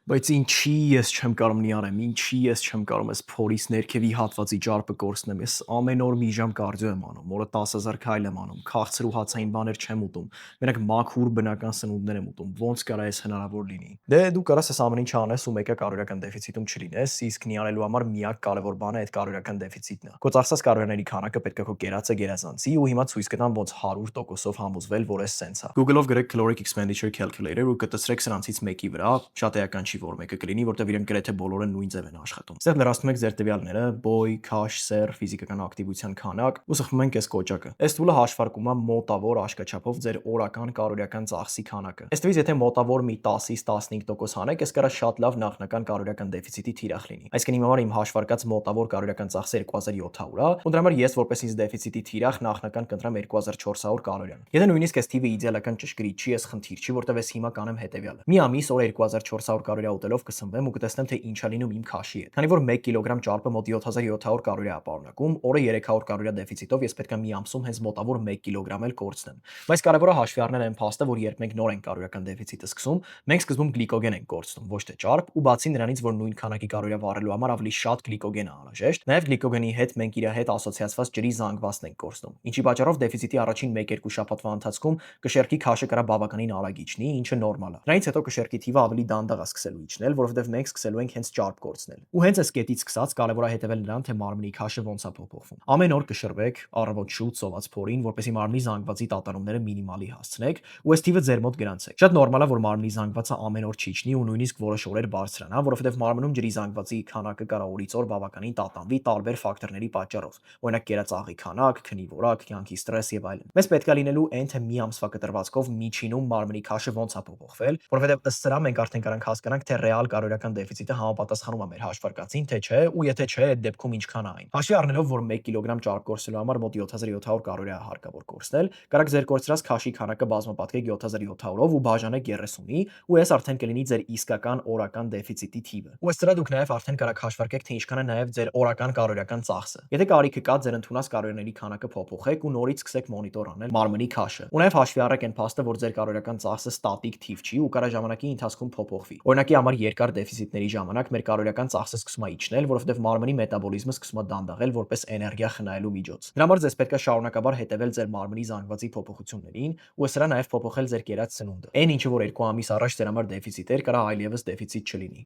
Բայց ինչի ես չեմ կարող մի անեմ, ինչի ես չեմ կարող ես փորից ներքևի հատվածի ճարպը կորցնեմ։ Ես ամեն օր մի ժամ կարդիո եմ անում, օրը 10,000 քայլ եմ անում, քաղցր ու հացային բաներ չեմ ուտում։ Մենակ մաքուր բնական սնունդներ եմ ուտում։ Ոնց կարա էս հնարավոր լինի։ Դե դու կարաս այս ամեն ինչը անես ու մեկը կալորիական դեֆիցիտում չլինես, իսկ նիանելու համար միակ կարևոր բանը այդ կալորիական դեֆիցիտն է։ Քո ծախսած կալորիաների քանակը պետք է քո կերածը գերազանցի ու հիմա ցույց կտամ ոնց 100%-ով համոզվել, որ էս սենց է։ Google-ով գրեք caloric expenditure calculator ու կտեսրեք սրանցից մեկի վրա, շատ էական չի որ մեկը կլինի, որտեղ իրենք գրեթե բոլորը նույն ձև են աշխատում։ Ստեղ լրացնում եք ձեր տվյալները՝ բոյ, քաշ, սեռ, ֆիզիկական ակտիվության քանակ ու սխմում ենք այս կոճակը։ Այս տուլը հաշվարկում է մոտավոր աշկաչափով ձեր օրական կալորիական ծախսի քանակը։ Այս թվից եթե մոտավոր մի 10-ից 15% հանեք, այս կարա շատ լավ նախնական կալորիական դեֆիցիտի թիրախ լինի։ Այսինքն իմ համար իմ հաշվարկած մոտավոր կալորիական ծախսը 2700 է, ու դրա համար ես որպես ինձ դեֆիցիտի թիրախ նախնական կընտրեմ 2400 կալորիան։ Եթե նույնիսկ այս թիվը իդեալական ճշգրիտ չի, ես խնդիր չի, որտեղ ես հիմա կանեմ հետեւյալը։ Մի ամիս օր 2400 կալորիա ուտելով կսնվեմ ու կտեսնեմ թե ինչա լինում իմ քաշի հետ։ Քանի որ 1 կիլոգրամ ճարպը մոտ 7700 կալորիա է պարունակում, օրը 300 կալորիա դեֆիցիտով ես պետք է մի ամսում հենց մոտավոր 1 կիլոգրամ էլ կորցնեմ։ Բայց կարևորը հաշվի առնել այն փաստը, որ երբ մենք նոր ենք կալորիական դեֆիցիտը սկսում, մենք սկզբում գլիկոգեն ենք կորցնում, ոչ թե ճարպ, ու բացի նրանից, որ նույն քանակի կալորիա վառելու համար ավելի շատ գլիկոգեն է անհրաժեշտ, նաև գլիկոգենի հետ մենք իր հետ ասոցիացված ջրի զանգվածն ենք կորցնում, ինչի պատճառով դեֆիցիտի առաջին 1-2 շաբաթվա ընթացքում կշեռքի քաշը կրա բավականին արագ իջնի, ինչը նորմալ է։ Դրանից հետո կշեռքի թիվը ավելի դանդաղ է սկսելու իջնել, որովհետև մենք սկսելու ենք հենց ճարպ կորցնել։ Ու հենց այս կետից սկսած կարևոր է հետևել նրան, թե մարմնի քաշը ոնց է փոփոխվում։ Ամեն օր կշռվեք առավոտ շուտ սոված փորին, որպեսզի մարմնի զանգվածի տատանումները մինիմալի հասցնեք, ու այս թիվը ձեր մոտ գրանցեք։ Շատ նորմալ է, որ մարմնի զանգվածը ամեն օր չիջնի ու նույնիսկ որոշ օրեր բարձրանա, որովհետև մարմնում ջրի զանգվածի քանակը կարող օրից օր բավականին տատանվի տարբեր ֆակտորների պատճառով։ Օրինակ կերածաղի քանակ, քնի որակ, կյանքի ստրես եւ այլն։ Մեզ պետք է լինելու այն թե մի ամսվա կտրվածքով միջինում մարմնի քաշը ոնց է փոփոխվել, որովհետև ըստ սրա մենք արդեն կարող ենք հասկանանք, թե ռեալ կալորիական դեֆիցիտը համապատասխանում է մեր հաշվարկածին, թե չէ, ու եթե չէ, այդ դեպքում ինչքան է այն։ Հաշվի առնելով, որ 1 կիլոգրամ ճարպ կորցնելու համար մոտ 7700 կալորիա է հարկավոր կորցնել, կարաք ձեր կորցրած քաշի քանակը բազմապատկեք 7700-ով ու բաժանեք 30-ի, ու այս արդեն կլինի ձեր իսկական օրական դեֆիցիտի թիվը։ Ու ըստ դրա դուք նաև արդեն կարաք հաշվարկեք, թե ինչքան է նաև ձեր օրական կալորիական ծախսը։ Եթե կարիքը կա, ձեր ընդունած կալորիաների քանակը փոփոխեք ու նորից սկսեք մոնիտոր անել մարմնի քաշը։ Ու նաև հաշվի առեք այն փաստը, որ ձեր կալորիական ծախսը ստատիկ թիվ չի ու կարա ժամանակի ընթացքում փոփոխվի։ Օրինակի համար երկար դեֆիցիտների ժամանակ մեր կալորիական ծախսը սկսում է իջնել, որովհետև մարմնի մետաբոլիզմը սկսում է դանդաղել որպես էներգիա խնայելու միջոց։ Դրա համար ձեզ պետք է շարունակաբար հետևել ձեր մարմնի զանգվածի փոփոխություններին ու սրա նաև փոփոխել ձեր կերած սնունդը։ Այն ինչը որ 2 ամիս առաջ ձեր համար դեֆիցիտ էր, կարա այլևս դեֆիցիտ չլինի։